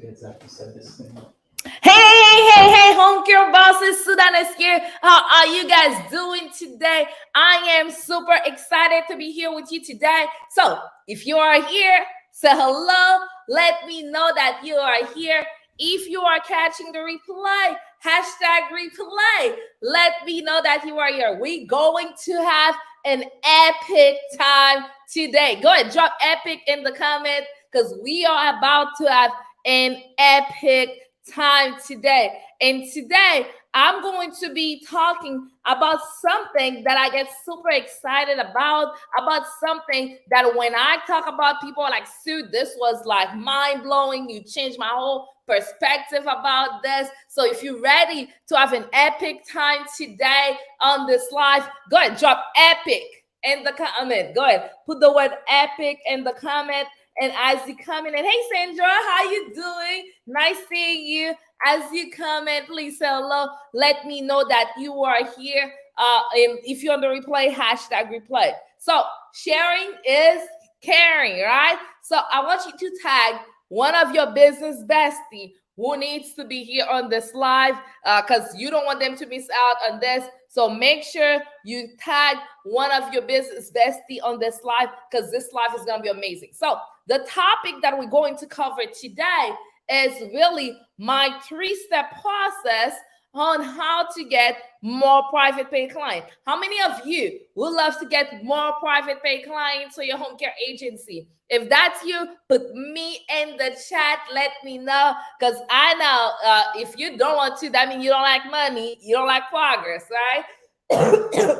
Hey, home care bosses, Sudanes here. How are you guys doing today? I am super excited to be here with you today. So, if you are here, say hello. Let me know that you are here. If you are catching the replay, hashtag replay, let me know that you are here. We're going to have an epic time today. Go ahead, drop epic in the comment because we are about to have an epic time today. And today, I'm going to be talking about something that I get super excited about something that when I talk about people are like, Sue, this was like mind blowing. You changed my whole perspective about this. So if you're ready to have an epic time today on this live, go ahead, drop epic in the comment. Go ahead, put the word epic in the comment. And as you come in, and hey Sandra, how you doing? Nice seeing you. As you come in, please say hello. Let me know that you are here. And if you're on the replay, hashtag replay. So sharing is caring, right? So I want you to tag one of your business bestie who needs to be here on this live because you don't want them to miss out on this. So make sure you tag one of your business bestie on this live because this live is going to be amazing. So the topic that we're going to cover today is really my 3-step process on how to get more private pay clients. How many of you would love to get more private pay clients for your home care agency? If that's you, put me in the chat. Let me know because I know if you don't want to, that means you don't like money, you don't like progress, right?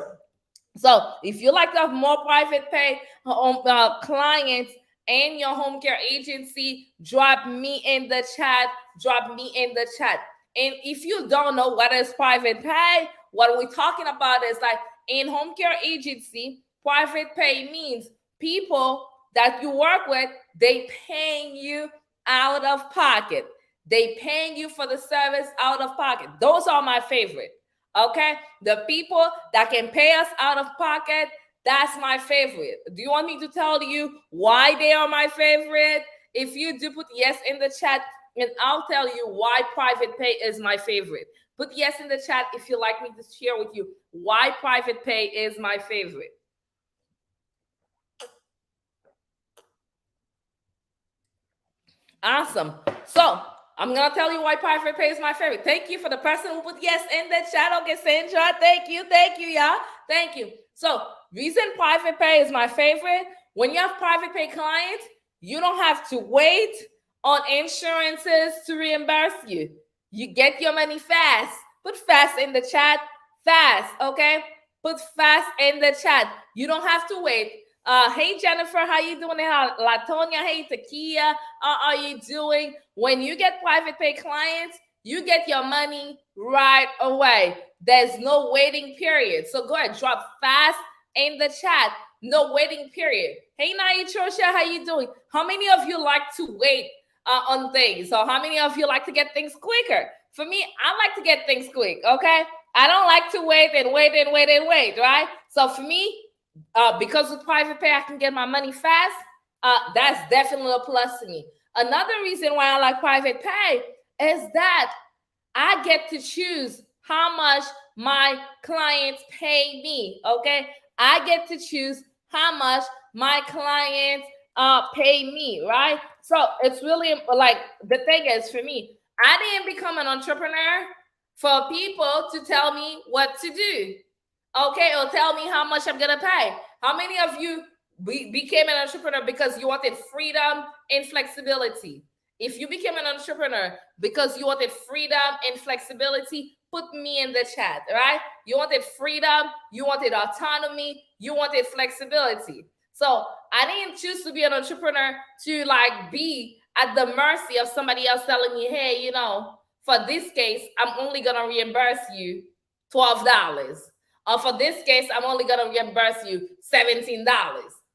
So if you like to have more private pay clients and your home care agency, drop me in the chat. Drop me in the chat. And if you don't know what is private pay, what we're talking about is like in home care agency, private pay means people that you work with, they paying you out of pocket. They paying you for the service out of pocket. Those are my favorite. Okay? The people that can pay us out of pocket, that's my favorite. Do you want me to tell you why they are my favorite? If you do, put yes in the chat, and I'll tell you why private pay is my favorite. Put yes in the chat if you like me to share with you why private pay is my favorite. Awesome. So I'm gonna tell you why private pay is my favorite. Thank you for the person who put yes in the chat. Okay, Sandra. Thank you, y'all. Thank you. So reason private pay is my favorite. When you have private pay clients, you don't have to wait on insurances to reimburse you. You get your money fast. Put fast in the chat. Fast, okay? Put fast in the chat. You don't have to wait. Hey Jennifer, how you doing? Latonia, hey Takia, how are you doing? When you get private pay clients, you get your money right away. There's no waiting period. So go ahead, drop fast in the chat. No waiting period. Hey Naitrosha, how you doing? How many of you like to wait on things? So how many of you like to get things quicker? For me, I like to get things quick, okay? I don't like to wait, right? So for me, because with private pay, I can get my money fast. That's definitely a plus to me. Another reason why I like private pay is that I get to choose how much my clients pay me. Okay, I get to choose how much my clients pay me. Right. So it's really like the thing is for me, I didn't become an entrepreneur for people to tell me what to do. Okay, or tell me how much I'm gonna pay. How many of you became an entrepreneur because you wanted freedom and flexibility? If you became an entrepreneur because you wanted freedom and flexibility, put me in the chat, right? You wanted freedom, you wanted autonomy, you wanted flexibility. So I didn't choose to be an entrepreneur to like be at the mercy of somebody else telling me, hey, you know, for this case, I'm only gonna reimburse you $12. Or for this case, I'm only gonna reimburse you $17,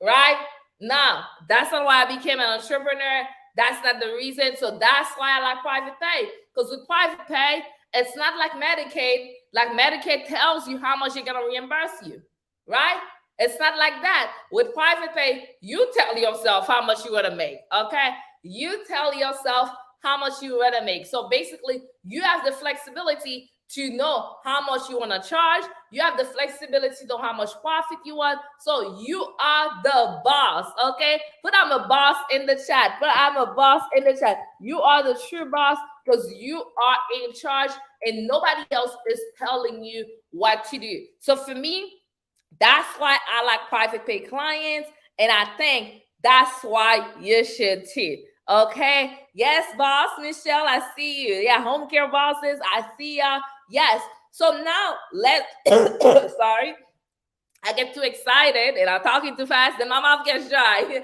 right? No, that's not why I became an entrepreneur. That's not the reason. So that's why I like private pay. Because with private pay, it's not like Medicaid. Like Medicaid tells you how much you're gonna reimburse you, right? It's not like that. With private pay, you tell yourself how much you're gonna make. Okay, you tell yourself how much you want to make. So basically, you have the flexibility to know how much you want to charge. You have the flexibility to know how much profit you want. So you are the boss, okay? Put I'm a boss in the chat. Put I'm a boss in the chat. You are the true boss because you are in charge and nobody else is telling you what to do. So for me, that's why I like private pay clients, and I think that's why you should too. Okay. Yes, boss Michelle, I see you. Yeah, home care bosses, I see ya. Yes. So now let's sorry. I get too excited and I'm talking too fast, then my mouth gets dry.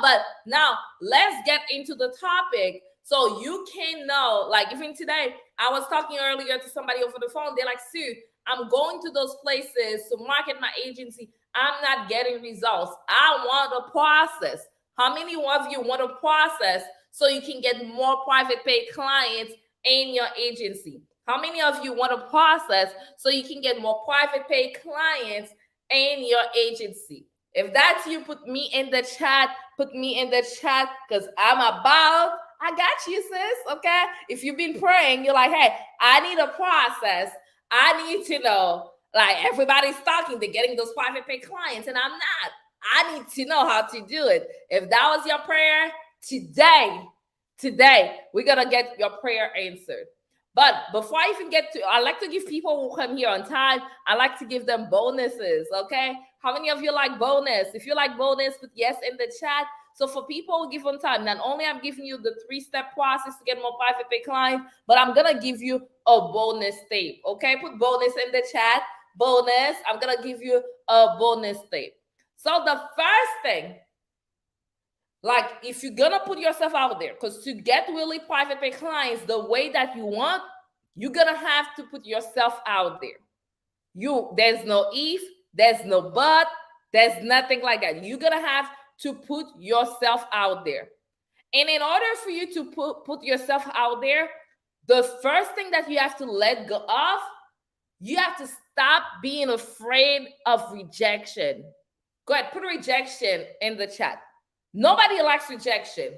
But now let's get into the topic so you can know. Like, even today, I was talking earlier to somebody over the phone. They're like, Sue, I'm going to those places to market my agency. I'm not getting results. I want a process. How many of you want a process so you can get more private pay clients in your agency? How many of you want a process so you can get more private pay clients in your agency? If that's you, put me in the chat. Put me in the chat because I got you, sis. Okay. If you've been praying, you're like, hey, I need a process. I need to know, like, everybody's talking, they're getting those private pay clients, and I'm not. I need to know how to do it. If that was your prayer, today, we're going to get your prayer answered. But before I even get to, I like to give people who come here on time, I like to give them bonuses, okay? How many of you like bonus? If you like bonus, put yes in the chat. So for people who give on time, not only I'm giving you the 3-step process to get more private pay clients, but I'm going to give you a bonus tape, okay? Put bonus in the chat. Bonus. I'm going to give you a bonus tape. So the first thing, like, if you're going to put yourself out there, because to get really private pay clients the way that you want, you're going to have to put yourself out there. There's no if, there's no but, there's nothing like that. You're going to have to put yourself out there. And in order for you to put yourself out there, the first thing that you have to let go of, you have to stop being afraid of rejection. Go ahead, put rejection in the chat. Nobody likes rejection.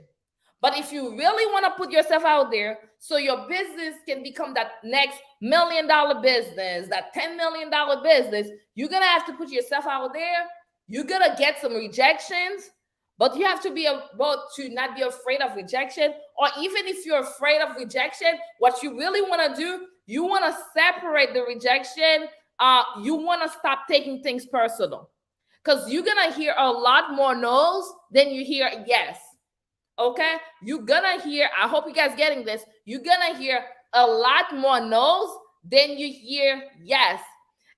But if you really want to put yourself out there so your business can become that next $1 million business, that $10 million business, you're going to have to put yourself out there. You're going to get some rejections, but you have to be able to not be afraid of rejection. Or even if you're afraid of rejection, what you really want to do, you want to separate the rejection. You want to stop taking things personal. Because you're going to hear a lot more no's than you hear yes. Okay? You're going to hear, I hope you guys getting this, you're going to hear a lot more no's than you hear yes.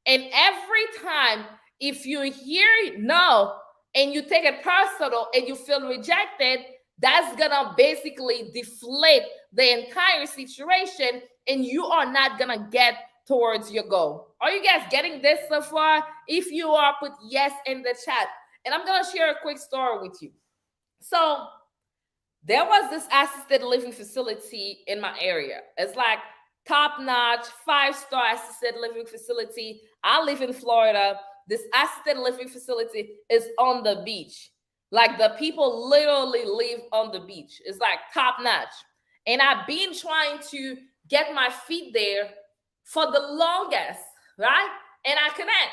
And every time, if you hear no and you take it personal and you feel rejected, that's going to basically deflate the entire situation and you are not going to get towards your goal. Are you guys getting this so far? If you are, put yes in the chat. And I'm going to share a quick story with you. So there was this assisted living facility in my area. It's like top-notch, 5-star assisted living facility. I live in Florida. This assisted living facility is on the beach. Like, the people literally live on the beach. It's like top-notch. And I've been trying to get my feet there for the longest, right? And I connect.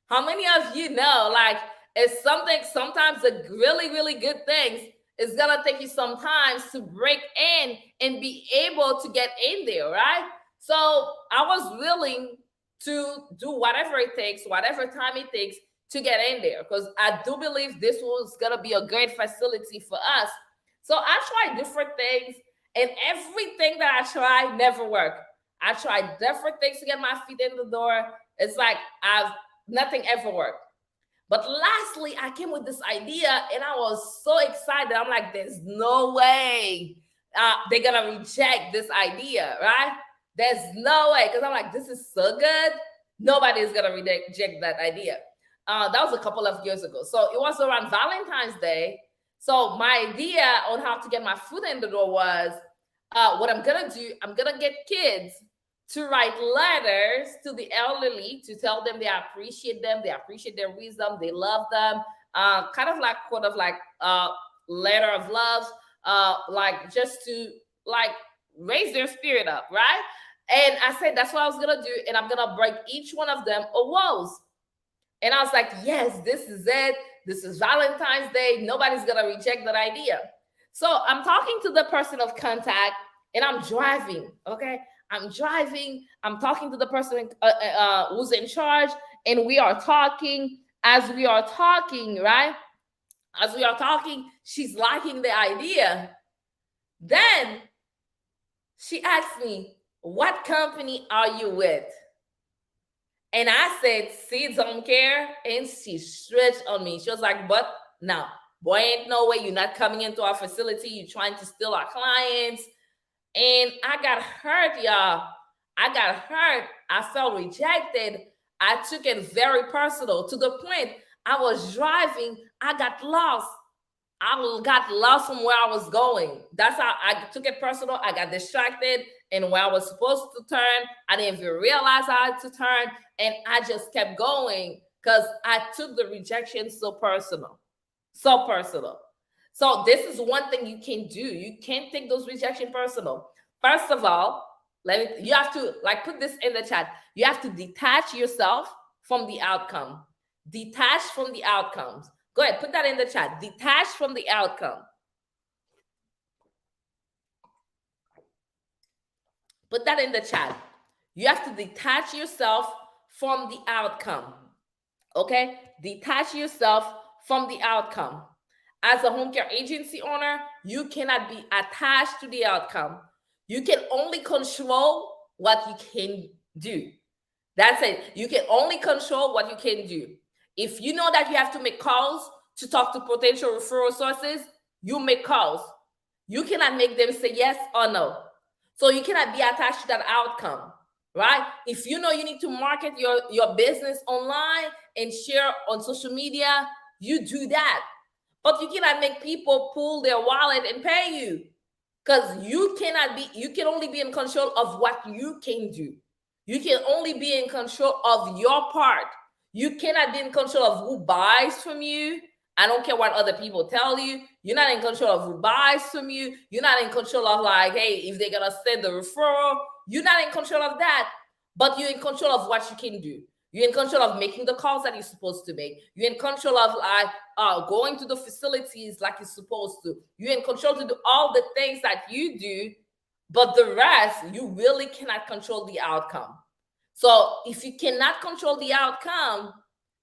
How many of you know, like, it's something, sometimes the really, really good things, it's going to take you some time to break in and be able to get in there, right? So I was willing to do whatever it takes, whatever time it takes to get in there, because I do believe this was going to be a great facility for us. So I tried different things, and everything that I tried never worked. I tried different things to get my feet in the door. It's like nothing ever worked. But lastly, I came with this idea and I was so excited. I'm like, there's no way they're going to reject this idea, right? There's no way. Because I'm like, this is so good. Nobody is going to reject that idea. That was a couple of years ago. So it was around Valentine's Day. So my idea on how to get my foot in the door was, what I'm going to do, I'm going to get kids to write letters to the elderly to tell them they appreciate them, they appreciate their wisdom, they love them, kind of like letter of love, like just to like raise their spirit up, right? And I said, that's what I was gonna do, and I'm gonna break each one of them a walls. And I was like, yes, this is it. This is Valentine's Day. Nobody's gonna reject that idea. So I'm talking to the person of contact, and I'm driving. Okay, I'm driving. I'm talking to the person who's in charge, and we are talking. As we are talking, right? As we are talking, she's liking the idea. Then she asked me, "What company are you with?" And I said, "Seeds Home Care." And she stretched on me. She was like, "But now, boy, ain't no way you're not coming into our facility. You're trying to steal our clients." And I got hurt, y'all. I got hurt. I felt rejected. I took it very personal to the point I was driving. I got lost. I got lost from where I was going. That's how I took it personal. I got distracted. And where I was supposed to turn, I didn't even realize I had to turn. And I just kept going because I took the rejection so personal. So personal. So this is one thing you can do. You can't take those rejection personal. First of all, you have to like put this in the chat. You have to detach yourself from the outcome. Detach from the outcomes. Go ahead, put that in the chat. Detach from the outcome. Put that in the chat. You have to detach yourself from the outcome. Okay? Detach yourself from the outcome. As a home care agency owner, you cannot be attached to the outcome. You can only control what you can do. That's it. You can only control what you can do. If you know that you have to make calls to talk to potential referral sources, you make calls. You cannot make them say yes or no. So you cannot be attached to that outcome, right? If you know you need to market your business online and share on social media, you do that. But you cannot make people pull their wallet and pay you, because you can only be in control of what you can do. You can only be in control of your part. You cannot be in control of who buys from you. I don't care what other people tell you. You're not in control of who buys from you. You're not in control of like, hey, if they're gonna send the referral. You're not in control of that. But you're in control of what you can do. You're in control of making the calls that you're supposed to make. You're in control of like going to the facilities like you're supposed to. You're in control to do all the things that you do, but the rest, you really cannot control the outcome. So if you cannot control the outcome,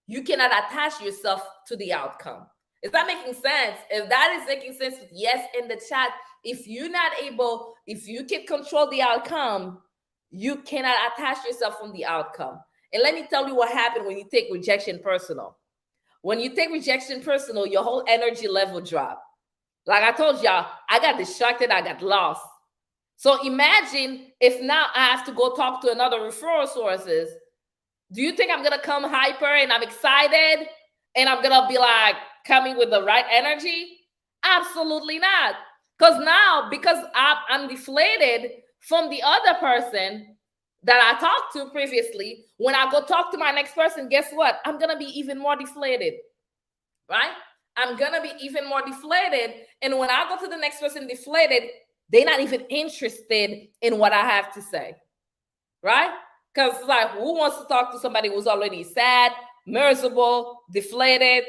you cannot attach yourself to the outcome. Is that making sense? If that is making sense, yes, in the chat. If you can control the outcome, you cannot attach yourself from the outcome. And let me tell you what happened when you take rejection personal. When you take rejection personal, your whole energy level drop. Like I told y'all, I got distracted, I got lost. So imagine if now I have to go talk to another referral sources. Do you think I'm gonna come hyper and I'm excited and I'm gonna be like coming with the right energy? Absolutely not. Because I'm deflated from the other person that I talked to previously, when I go talk to my next person, guess what? I'm gonna be even more deflated, right? I'm gonna be even more deflated. And when I go to the next person deflated, they're not even interested in what I have to say, right? Because it's like, who wants to talk to somebody who's already sad, miserable, deflated?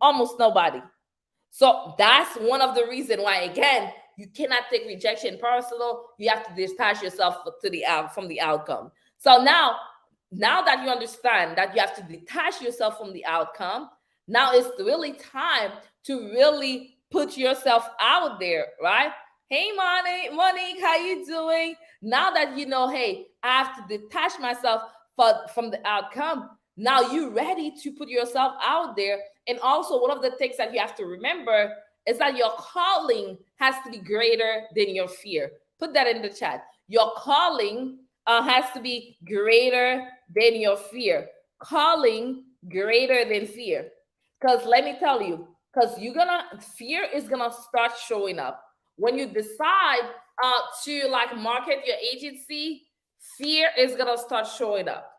Almost nobody. So that's one of the reasons why, again, you cannot take rejection personal. You have to detach yourself from the outcome. So now that you understand that you have to detach yourself from the outcome, now it's really time to really put yourself out there, right? Hey, Monique, how you doing? Now that you know, hey, I have to detach myself from the outcome. Now you're ready to put yourself out there. And also, one of the things that you have to remember is that your calling has to be greater than your fear. Put that in the chat. Your calling has to be greater than your fear. Calling greater than fear. Because let me tell you, fear is gonna start showing up. When you decide to like market your agency, fear is gonna start showing up.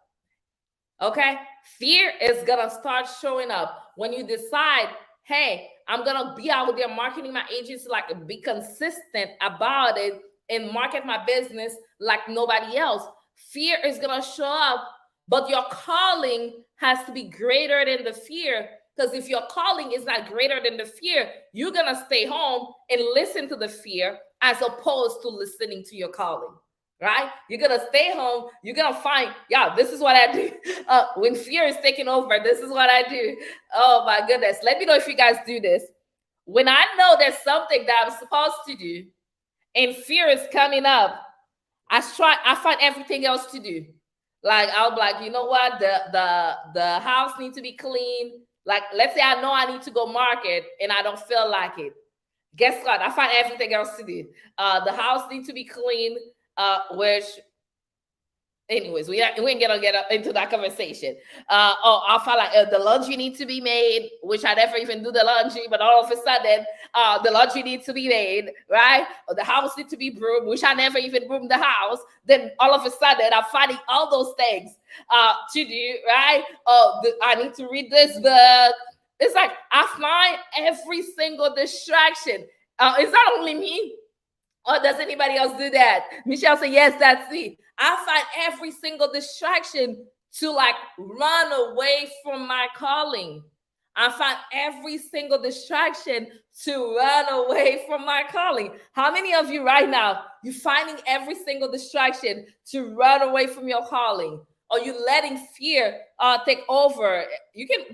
Okay? Fear is gonna start showing up when you decide, hey, I'm gonna be out there marketing my agency, like be consistent about it and market my business like nobody else. Fear is gonna show up, but your calling has to be greater than the fear. Because if your calling is not greater than the fear, you're gonna stay home and listen to the fear as opposed to listening to your calling. Right? You're gonna stay home. You're gonna find, yeah, this is what I do. When fear is taking over, this is what I do. Oh my goodness. Let me know if you guys do this. When I know there's something that I'm supposed to do and fear is coming up, I find everything else to do. Like I'll be like, you know what? The house needs to be clean. Like, let's say I know I need to go market and I don't feel like it. Guess what? I find everything else to do. The house needs to be clean. Which, anyways, we ain't gonna get into that conversation. I felt like the laundry needs to be made, which I never even do the laundry, but all of a sudden, the laundry needs to be made, right? Or the house needs to be broomed, which I never even broomed the house. Then all of a sudden, I'm finding all those things to do, right? I need to read this book. It's like I find every single distraction. It's not only me. Or does anybody else do that? Michelle said, yes, that's me. I find every single distraction to like run away from my calling. I find every single distraction to run away from my calling. How many of you right now, you're finding every single distraction to run away from your calling? Or you letting fear take over?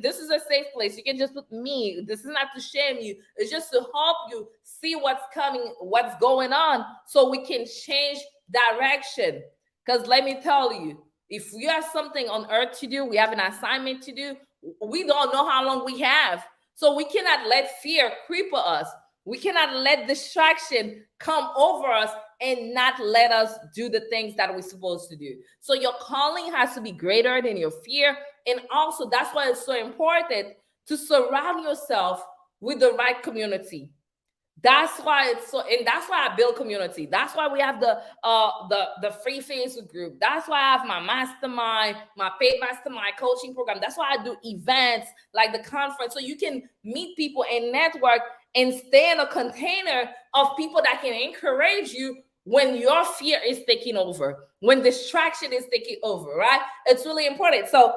This is a safe place. You can just put me. This is not to shame you. It's just to help you see what's coming, what's going on, so we can change direction. Because let me tell you, if we have something on earth to do, we have an assignment to do, we don't know how long we have. So we cannot let fear creep us. We cannot let distraction come over us and not let us do the things that we're supposed to do. So your calling has to be greater than your fear. And also, that's why it's so important to surround yourself with the right community. That's why that's why I build community. That's why we have the free Facebook group. That's why I have my mastermind, my paid mastermind coaching program. That's why I do events like the conference, so you can meet people and network and stay in a container of people that can encourage you when your fear is taking over, when distraction is taking over, right? It's really important. So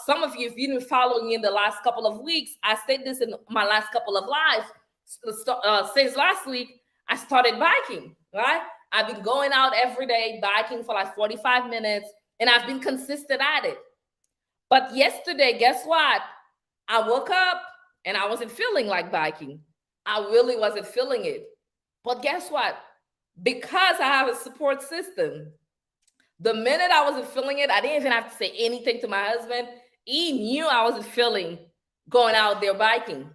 some of you, if you've been following me in the last couple of weeks, I said this in my last couple of lives. Since last week, I started biking, right? I've been going out every day, biking for like 45 minutes, and I've been consistent at it. But yesterday, guess what? I woke up and I wasn't feeling like biking. I really wasn't feeling it. But guess what? Because I have a support system, the minute I wasn't feeling it, I didn't even have to say anything to my husband. He knew I wasn't feeling going out there biking.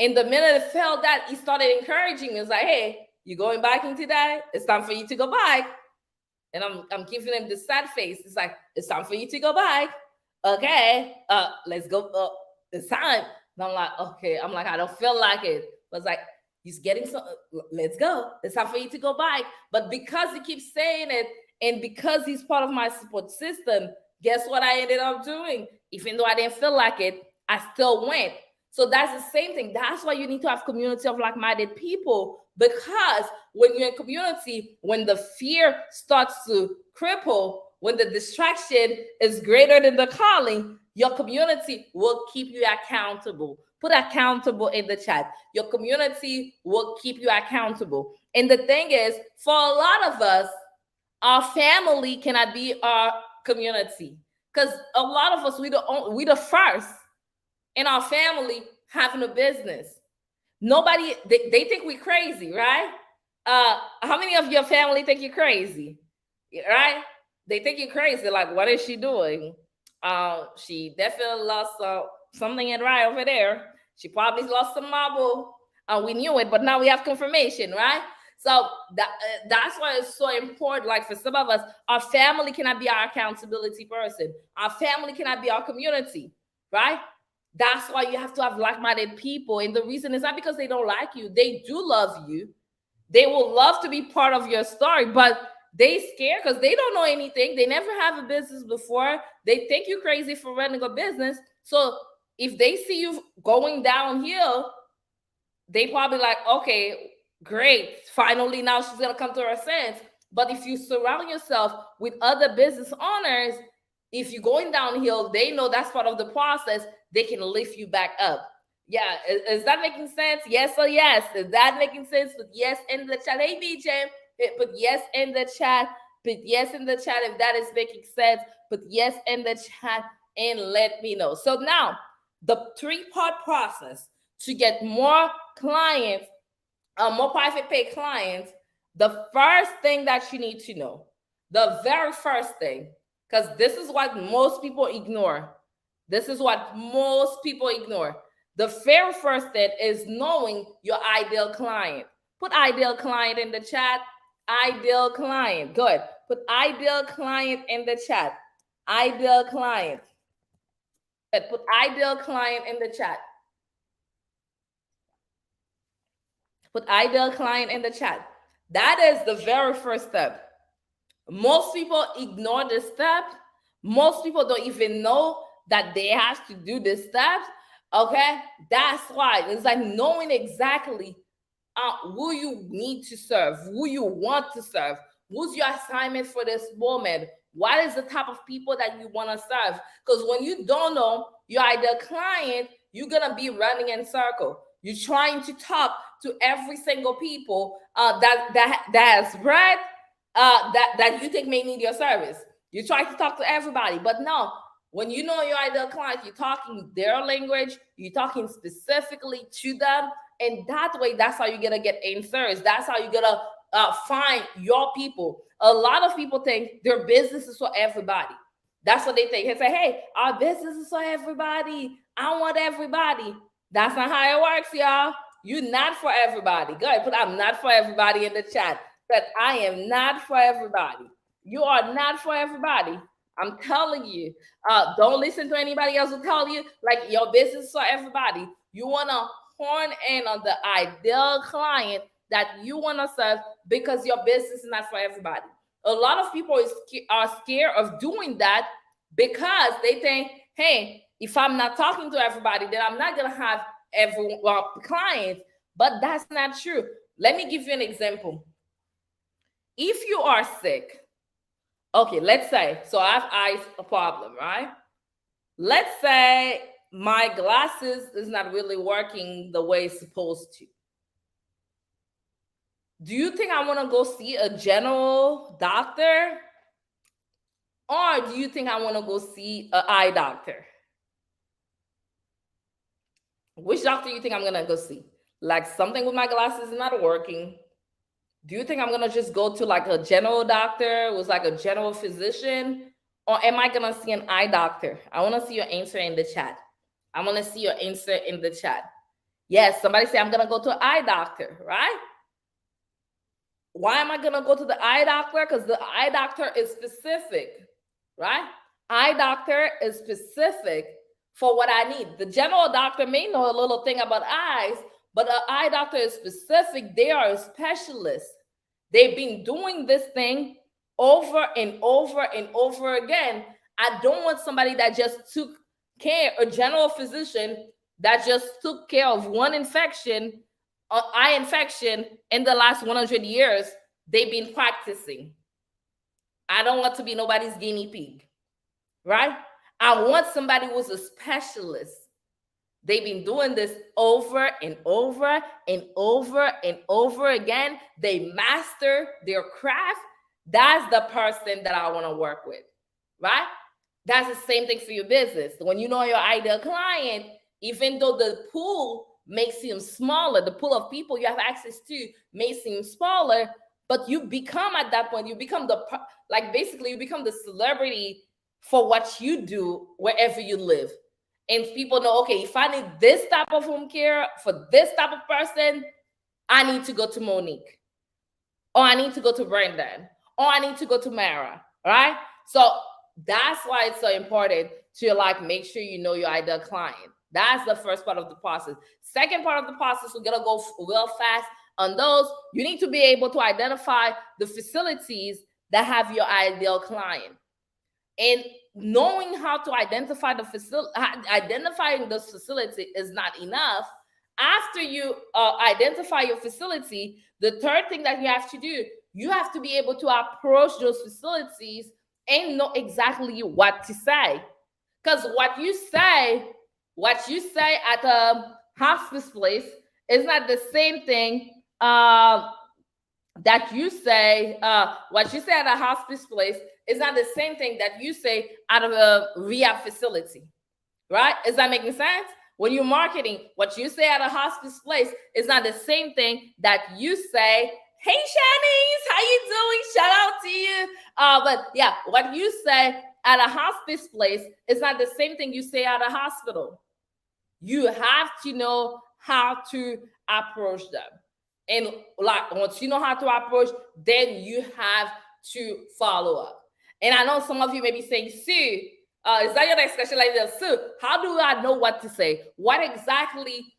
And the minute I felt that, he started encouraging me. He was like, hey, you going biking today? It's time for you to go bike. And I'm giving him this sad face. It's like, it's time for you to go bike. Okay, let's go. It's time. And I'm like, okay. I'm like, I don't feel like it. But it's like, he's getting some, let's go. It's time for you to go bike. But because he keeps saying it, and because he's part of my support system, guess what I ended up doing? Even though I didn't feel like it, I still went. So that's the same thing. That's why you need to have community of like-minded people, because when you're in community, when the fear starts to cripple, when the distraction is greater than the calling, your community will keep you accountable. Put accountable in the chat. Your community will keep you accountable. And the thing is, for a lot of us, our family cannot be our community, because a lot of us, we the first in our family having a business. Nobody, they think we're crazy, right? How many of your family think you're crazy, right? They think you're crazy. Like, what is she doing? She definitely lost something in right over there. She probably lost some marble. We knew it, but now we have confirmation, right? So that's why it's so important. Like, for some of us, our family cannot be our accountability person. Our family cannot be our community, right? That's why you have to have like-minded people. And the reason is not because they don't like you. They do love you. They will love to be part of your story, but they scared because they don't know anything. They never have a business before. They think you're crazy for running a business. So if they see you going downhill, they probably like, okay, great. Finally, now she's gonna come to her sense. But if you surround yourself with other business owners, if you're going downhill, they know that's part of the process. They can lift you back up. Yeah, is that making sense? Yes or yes? Is that making sense? Put yes in the chat. Hey, BJ, put yes in the chat. Put yes in the chat if that is making sense. Put yes in the chat and let me know. So now, the 3-part process to get more clients, more private pay clients. The first thing that you need to know, the very first thing, because this is what most people ignore. This is what most people ignore. The very first thing is knowing your ideal client. Put ideal client in the chat. Ideal client. Good. Put ideal client in the chat. Ideal client. Good. Put ideal client in the chat. Put ideal client in the chat. That is the very first step. Most people ignore this step. Most people don't even know that they have to do this step. Okay, that's why it's like knowing exactly who you need to serve, who you want to serve, who's your assignment for this moment, what is the type of people that you want to serve. Because when you don't know your ideal client, you're gonna be running in circle. You're trying to talk to every single people that has bread that you think may need your service. You try to talk to everybody, but no. When you know your ideal client, you're talking their language, you're talking specifically to them, and that way, that's how you're gonna get answers. That's how you're gonna find your people. A lot of people think their business is for everybody. That's what they think. They say, "Hey, our business is for everybody. I want everybody." That's not how it works, y'all. You're not for everybody. Go ahead, put "I'm not for everybody" in the chat. But I am not for everybody. You are not for everybody. I'm telling you. Don't listen to anybody else who tell you like your business is for everybody. You want to horn in on the ideal client that you want to serve because your business is not for everybody. A lot of people are scared of doing that because they think, hey, if I'm not talking to everybody, then I'm not going to have every client. But that's not true. Let me give you an example. If you are sick, okay, let's say, so I have eyes problem, right? Let's say my glasses is not really working the way it's supposed to. Do you think I want to go see a general doctor? Or do you think I want to go see an eye doctor? Which doctor do you think I'm going to go see? Like something with my glasses is not working. Do you think I'm going to just go to like a general doctor who's like a general physician? Or am I going to see an eye doctor? I want to see your answer in the chat. I want to see your answer in the chat. Yes, somebody say I'm going to go to an eye doctor, right? Why am I going to go to the eye doctor? Because the eye doctor is specific, right? Eye doctor is specific for what I need. The general doctor may know a little thing about eyes, but an eye doctor is specific. They are a specialist. They've been doing this thing over and over and over again. I don't want somebody that just took care, a general physician that just took care of one infection, eye infection in the last 100 years. They've been practicing. I don't want to be nobody's guinea pig, right? I want somebody who's a specialist. They've been doing this over and over and over and over again. They master their craft. That's the person that I want to work with, right? That's the same thing for your business. When you know your ideal client, even though the pool may seem smaller, the pool of people you have access to may seem smaller, but you become at that point, you become basically you become the celebrity for what you do wherever you live. And people know, okay, if I need this type of home care for this type of person, I need to go to Monique, or I need to go to Brendan, or I need to go to Mara, right? So that's why it's so important to make sure you know your ideal client. That's the first part of the process. Second part of the process, we're gonna go real fast on those. You need to be able to identify the facilities that have your ideal client. And knowing how to identify the facility, identifying this facility is not enough. After you identify your facility, the third thing that you have to do, you have to be able to approach those facilities and know exactly what to say. Because what you say at a hospice place is not the same thing that you say. What you say at a hospice place is not the same thing that you say out of a rehab facility, right? Is that making sense? When you're marketing, what you say at a hospice place is not the same thing that you say. Hey, Shanice, how you doing? Shout out to you. But yeah, what you say at a hospice place is not the same thing you say at a hospital. You have to know how to approach them. And like once you know how to approach, then you have to follow up. And I know some of you may be saying, Sue, is that your next question? Like this, Sue, how do I know what to say? What exactly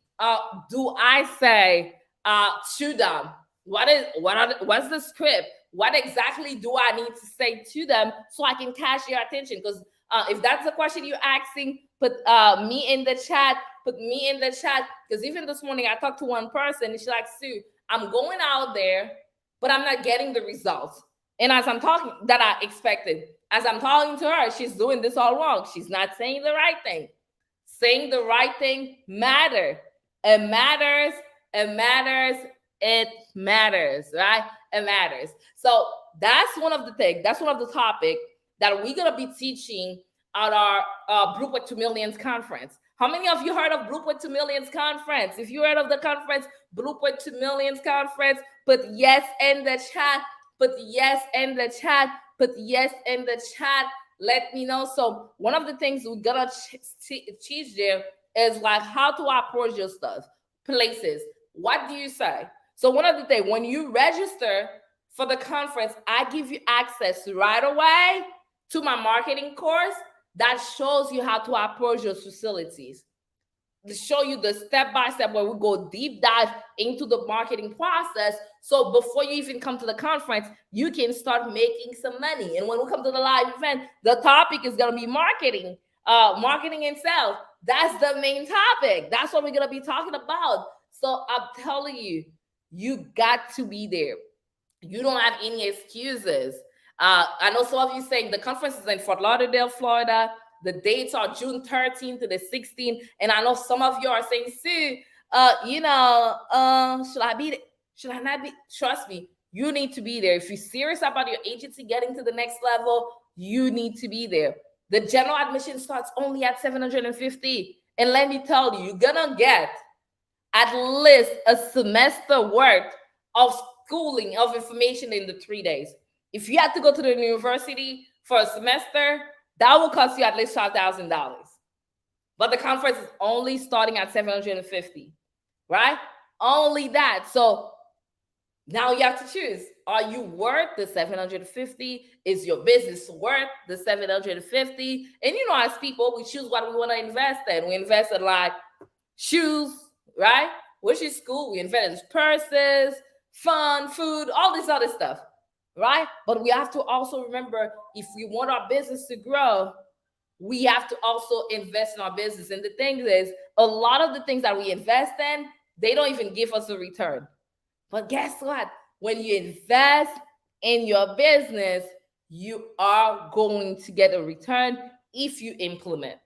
do I say to them? What's the script? What exactly do I need to say to them so I can catch your attention? Because if that's the question you're asking, put me in the chat. Put me in the chat. Because even this morning, I talked to one person and she's like, Sue, I'm going out there, but I'm not getting the results. And as I'm talking, that I expected, as I'm talking to her, she's doing this all wrong. She's not saying the right thing. Saying the right thing matters. It matters. It matters. It matters, right? It matters. So that's one of the things. That's one of the topics that we're gonna be teaching at our Blueprint to Millions conference. How many of you heard of Blueprint to Millions conference? If you heard of the conference, Blueprint to Millions conference, put yes in the chat. Put yes in the chat. Put yes in the chat. Let me know. So one of the things we're gonna teach there is like how to approach your stuff, places. What do you say? So one of the things, when you register for the conference, I give you access right away to my marketing course that shows you how to approach your facilities. To show you the step-by-step where we go deep dive into the marketing process. So before you even come to the conference, you can start making some money. And when we come to the live event, the topic is going to be marketing, marketing and sales. That's the main topic. That's what we're going to be talking about. So I'm telling you, you got to be there. You don't have any excuses. I know some of you saying the conference is in Fort Lauderdale, Florida. The dates are June 13th to the 16th. And I know some of you are saying, Sue, should I be there? Should I not be? Trust me, you need to be there. If you're serious about your agency getting to the next level, you need to be there. The general admission starts only at $750. And let me tell you, you're gonna get at least a semester worth of schooling, of information in the 3 days. If you had to go to the university for a semester, that will cost you at least $5,000. But the conference is only starting at $750, right? Only that. So now you have to choose. Are you worth the $750? Is your business worth the $750? And you know, as people, we choose what we want to invest in. We invest in like shoes, right? Which is cool. We invest in purses, fun, food, all this other stuff, right? But we have to also remember, if we want our business to grow, we have to also invest in our business. And the thing is, a lot of the things that we invest in, they don't even give us a return. But guess what? When you invest in your business, you are going to get a return if you implement,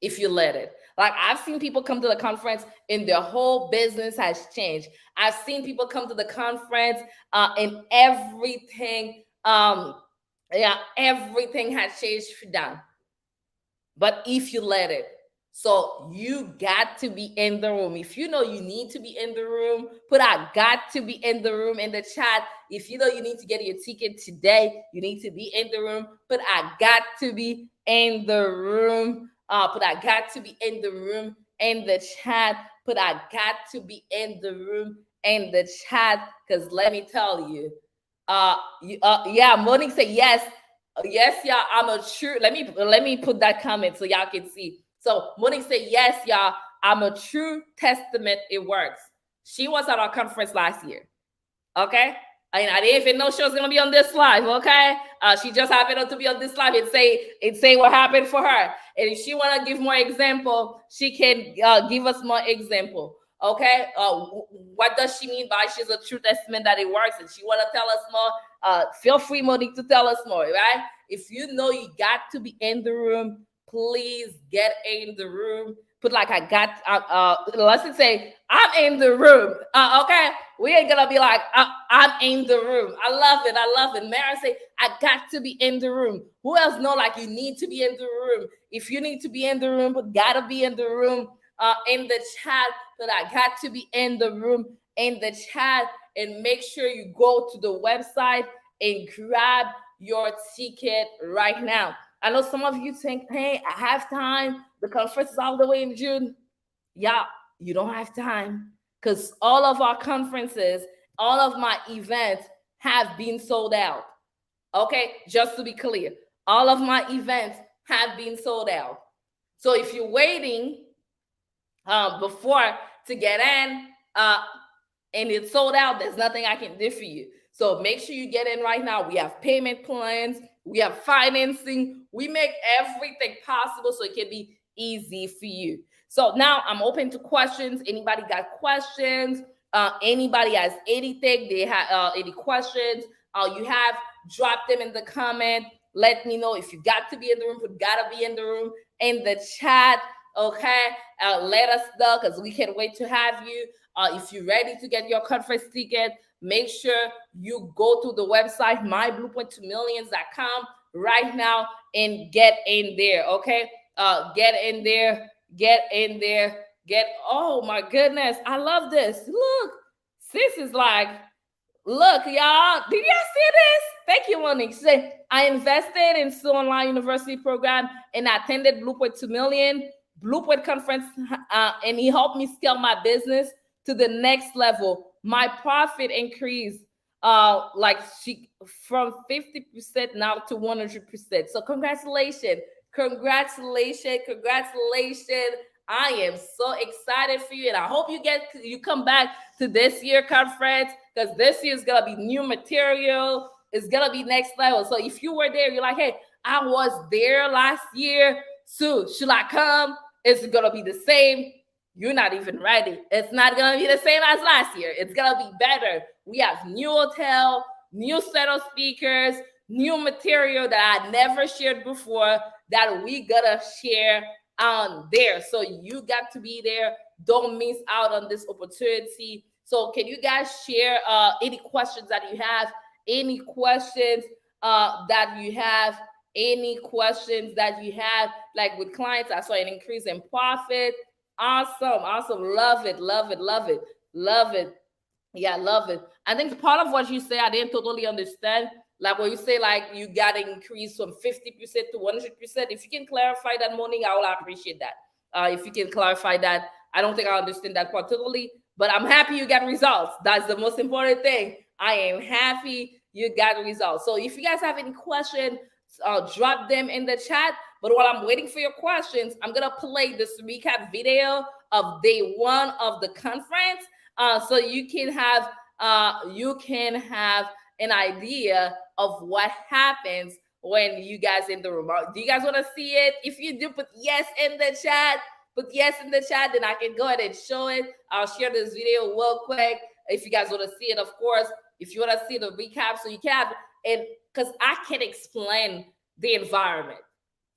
if you let it. Like, I've seen people come to the conference and their whole business has changed. I've seen people come to the conference and everything, everything has changed for them. But if you let it, so you got to be in the room. If you know you need to be in the room, put I got to be in the room in the chat. If you know you need to get your ticket today, you need to be in the room. Put I got to be in the room. Put I got to be in the room in the chat. Put I got to be in the room in the chat. Because let me tell you, Monique said yes. Yes, y'all, I'm a true. Let me put that comment so y'all can see. So Monique said, yes, y'all, I'm a true testament. It works. She was at our conference last year. Okay. And I didn't even know she was gonna be on this live. Okay, she just happened to be on this live. It say what happened for her. And if she wanna give more example, she can give us more example. Okay, what does she mean by she's a true testament that it works? And she wanna tell us more. Feel free, Monique, to tell us more. Right? If you know you got to be in the room, please get in the room. Put like I got. Let's say I'm in the room. Okay, we ain't gonna be like I'm in the room. I love it. I love it. Mary say I got to be in the room. Who else know like you need to be in the room? If you need to be in the room, but gotta be in the room. In the chat, but I got to be in the room in the chat, and make sure you go to the website and grab your ticket right now. I know some of you think, hey, I have time. The conference is all the way in June. Yeah, you don't have time because all of our conferences, all of my events have been sold out. Okay, just to be clear, all of my events have been sold out. So if you're waiting before to get in and it's sold out, there's nothing I can do for you. So make sure you get in right now. We have payment plans, we have financing, we make everything possible so it can be easy for you. So now I'm open to questions. Anybody got questions? Anybody has anything, they have any questions, you have, drop them in the comment. Let me know if you got to be in the room, but gotta be in the room in the chat. Okay, let us know because we can't wait to have you. If you're ready to get your conference ticket, make sure you go to the website myblueprint2millions.com right now and get in there. Okay, get in there, oh my goodness, I love this. Look, sis is like, look, y'all, did y'all see this? Thank you, Monique. She said, I invested in Sue Online University program and attended Blueprint 2 Million Blueprint conference, and he helped me scale my business to the next level. My profit increased like she from 50% now to 100%. So congratulations. I am so excited for you, and I hope you come back to this year conference because this year is gonna be new material. It's gonna be next level. So if you were there, you're like, hey, I was there last year. So should I come? It's gonna be the same. You're not even ready. It's not gonna be the same as last year. It's gonna be better. We have new hotel, new set of speakers, new material that I never shared before that we gotta share on there. So you got to be there. Don't miss out on this opportunity. So can you guys share any questions that you have? Any questions that you have? Any questions that you have? Like with clients, I saw an increase in profit. Awesome. Love it. Yeah, love it. I think part of what you say, I didn't totally understand. Like when you say like you got to increase from 50% to 100%. If you can clarify that, Monique, I will appreciate that. If you can clarify that, I don't think I understand that part totally, but I'm happy you got results. That's the most important thing. I am happy you got results. So if you guys have any questions, drop them in the chat. But while I'm waiting for your questions, I'm gonna play this recap video of day one of the conference, so you can have an idea of what happens when you guys in the room. Do you guys want to see it? If you do, put yes in the chat. Then I can go ahead and show it. I'll share this video real quick. If you guys want to see it, of course. If you want to see the recap, so you can have, and because I can explain the environment.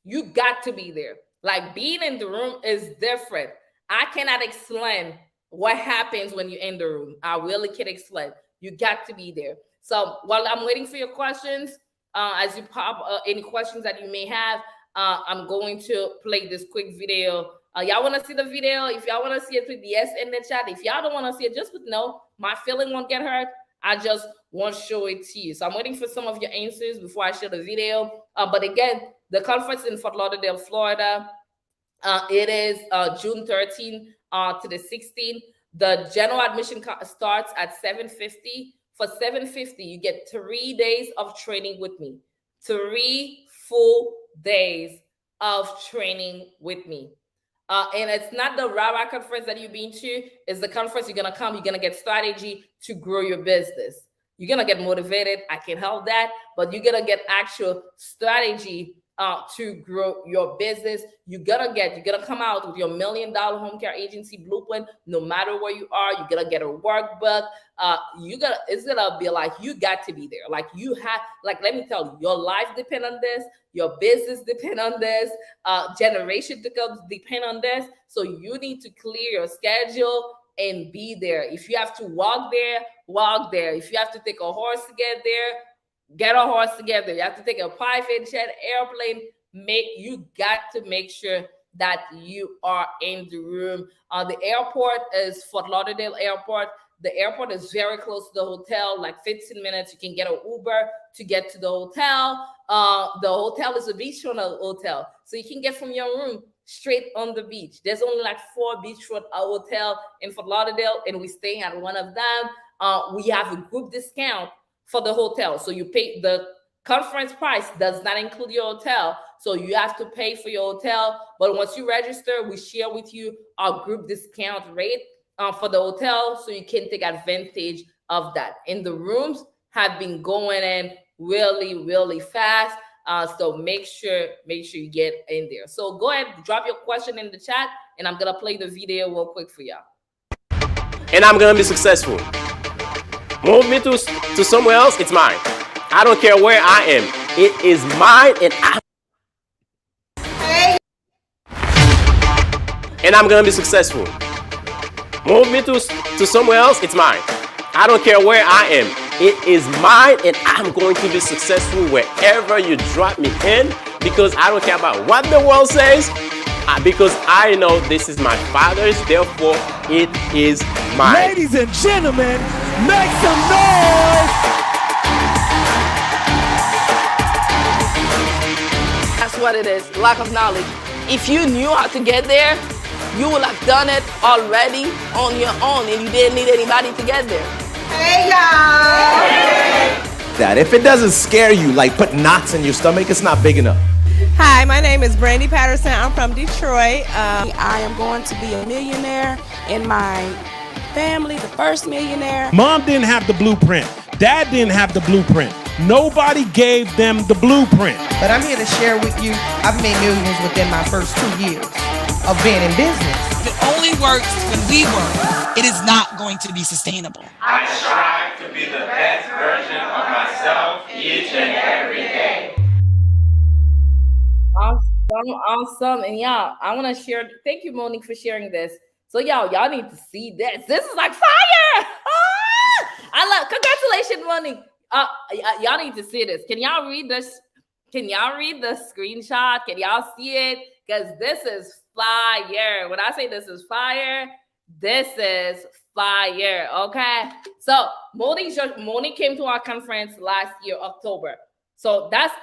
You got to be there. Like being in the room is different. I cannot explain what happens when you're in the room. I really can't explain. You got to be there. So while I'm waiting for your questions, as you pop any questions that you may have, I'm going to play this quick video. Y'all want to see the video? If y'all want to see it, put yes in the chat. If y'all don't want to see it, just put no. My feeling won't get hurt. I just won't show it to you. So I'm waiting for some of your answers before I show the video. But again, the conference in Fort Lauderdale, Florida, it is June 13th to the 16th. The general admission starts at $750. For $750, you get 3 days of training with me. 3 full days of training with me. And it's not the RARA conference that you've been to. It's the conference you're going to come. You're going to get strategy to grow your business. You're gonna get motivated. I can help that, but you're gonna get actual strategy to grow your business. You're gonna come out with your $1 million home care agency blueprint. No matter where you are, you're gonna get a workbook. It's gonna be like you got to be there. Like you have, like let me tell you, your life depend on this, your business depend on this, generation to come depend on this. So you need to clear your schedule and be there. If you have to walk there, walk there. If you have to take a horse to get there, get a horse together. You have to take a private jet, airplane. You got to make sure that you are in the room. The airport is Fort Lauderdale Airport. The airport is very close to the hotel, like 15 minutes. You can get an Uber to get to the hotel. The hotel is a beachfront hotel, so you can get from your room straight on the beach. There's only like 4 beachfront hotel in Fort Lauderdale, and we're staying at one of them. We have a group discount for the hotel. So you pay the conference price does not include your hotel. So you have to pay for your hotel. But once you register, we share with you our group discount rate for the hotel, so you can take advantage of that. And the rooms have been going in really, really fast. So make sure you get in there. So go ahead, drop your question in the chat, and I'm gonna play the video real quick for y'all. And I'm gonna be successful. Move me to somewhere else, it's mine. I don't care where I am. It is mine, and I'm gonna be successful. Move me to somewhere else, it's mine. I don't care where I am. It is mine, and I'm going to be successful wherever you drop me in, because I don't care about what the world says, because I know this is my Father's, therefore it is mine. Ladies and gentlemen, make some noise! That's what it is, lack of knowledge. If you knew how to get there, you would have done it already on your own, and you didn't need anybody to get there. Hey, y'all! That if it doesn't scare you, like put knots in your stomach, it's not big enough. Hi, my name is Brandy Patterson. I'm from Detroit. I am going to be a millionaire in my family, the first millionaire. Mom didn't have the blueprint. Dad didn't have the blueprint. Nobody gave them the blueprint. But I'm here to share with you, I've made millions within my first 2 years of being in business. If it only works when we work, it is not going to be sustainable. I strive to be the best version of myself each and every day. Awesome. And y'all, I want to share. Thank you, Monique, for sharing this. So y'all need to see this. This is like fire. Congratulations, Monique. Y'all need to see this. Can y'all read this? Can y'all read the screenshot? Can y'all see it? Because this is fire. When I say this is fire, this is fire. Okay. So Monique came to our conference last year, October. So that's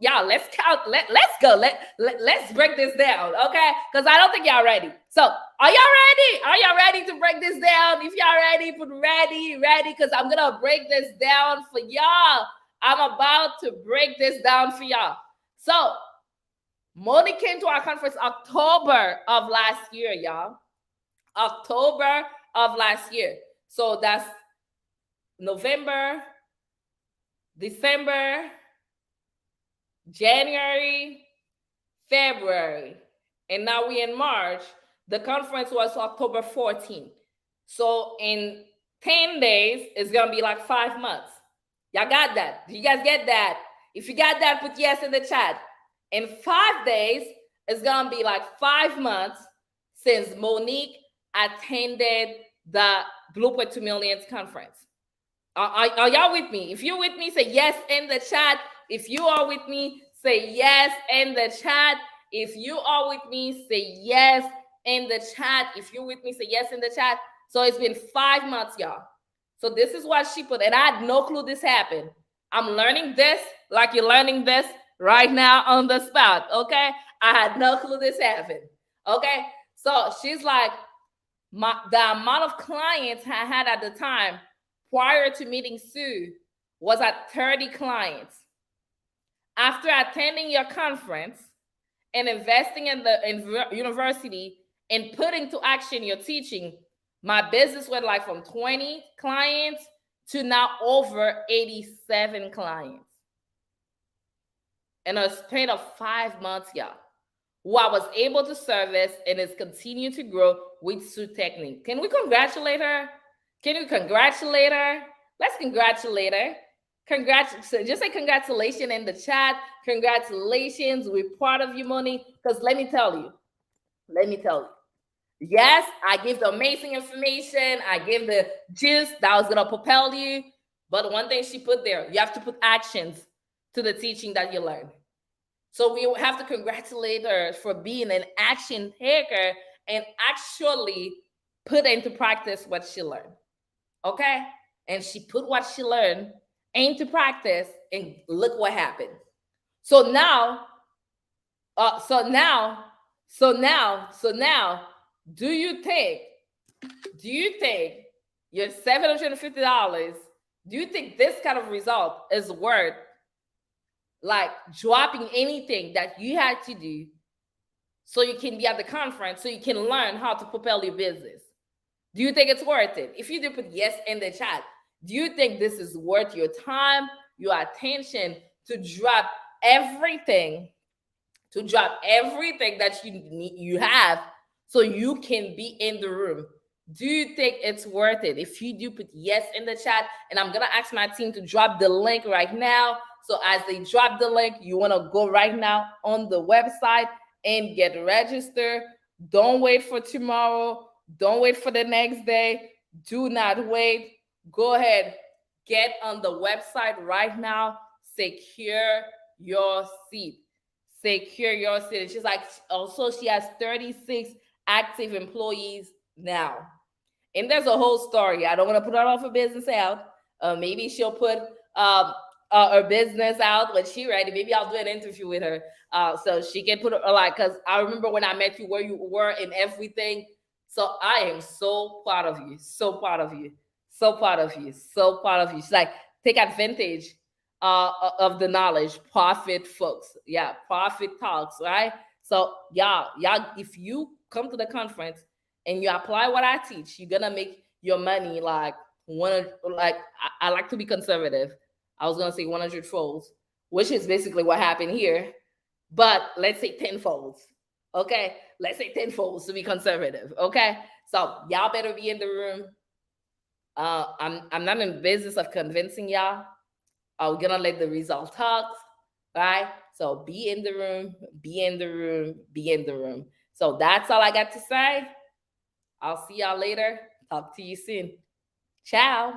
y'all. Let's count. Let's go. Let's break this down. Okay. Because I don't think y'all ready. So are y'all ready? Are y'all ready to break this down? If y'all ready, put ready. Because I'm gonna break this down for y'all. I'm about to break this down for y'all. So Monique came to our conference October of last year, y'all. October of last year. So that's November, December, January, February, and now we're in March. The conference was October 14th. So in 10 days, it's going to be like 5 months. Y'all got that? Do you guys get that? If you got that, put yes in the chat. In 5 days, it's going to be like 5 months since Monique attended the Blueprint to Millions conference. Are y'all with me? If you're with me, say yes in the chat. If you are with me, say yes in the chat. If you are with me, say yes in the chat. If you're with me, say yes in the chat. So it's been 5 months, y'all. So this is what she put, and I had no clue this happened. I'm learning this like you're learning this right now on the spot, okay? I had no clue this happened, okay? So she's like, the amount of clients I had at the time prior to meeting Sue was at 30 clients. After attending your conference and investing in the university and putting to action your teaching, my business went like from 20 clients to now over 87 clients in a span of 5 months, y'all, who I was able to service and is continuing to grow with Sue Technique. Can we congratulate her? Can we congratulate her? Let's congratulate her. Just say congratulations in the chat. Congratulations. We're proud of you, Moni. Because let me tell you. Yes, I give the amazing information. I give the gist that was going to propel you. But one thing she put there, you have to put actions to the teaching that you learn. So we have to congratulate her for being an action taker and actually put into practice what she learned. Okay? And she put what she learned into practice, and look what happened. So now, do you think your $750, do you think this kind of result is worth like dropping anything that you had to do so you can be at the conference, so you can learn how to propel your business? Do you think it's worth it? If you do put yes in the chat, do you think this is worth your time, your attention, to drop everything that you have so you can be in the room? Do you think it's worth it? If you do, put yes in the chat, and I'm gonna ask my team to drop the link right now. So as they drop the link, you want to go right now on the website and get registered. Don't wait for tomorrow. Don't wait for the next day. Do not wait. Go ahead, get on the website right now. Secure your seat. Secure your seat. She's like, also she has 36 active employees now. And there's a whole story. I don't want to put her off her business out. Maybe she'll put her business out when she's ready. Maybe I'll do an interview with her so she can put her, like, because I remember when I met you, where you were and everything. So I am so proud of you. So proud of you. So proud of you. So proud of you. She's like, take advantage of the knowledge. Profit, folks. Yeah, profit talks, right? So y'all, if you come to the conference and you apply what I teach, you're gonna make your money like I like to be conservative. I was gonna say 100 folds, which is basically what happened here. But let's say 10 folds. Okay, let's say 10 folds to be conservative. Okay, so y'all better be in the room. I'm not in the business of convincing y'all. I'm gonna let the result talk. Right? So be in the room, be in the room, be in the room. So that's all I got to say. I'll see y'all later. Talk to you soon. Ciao.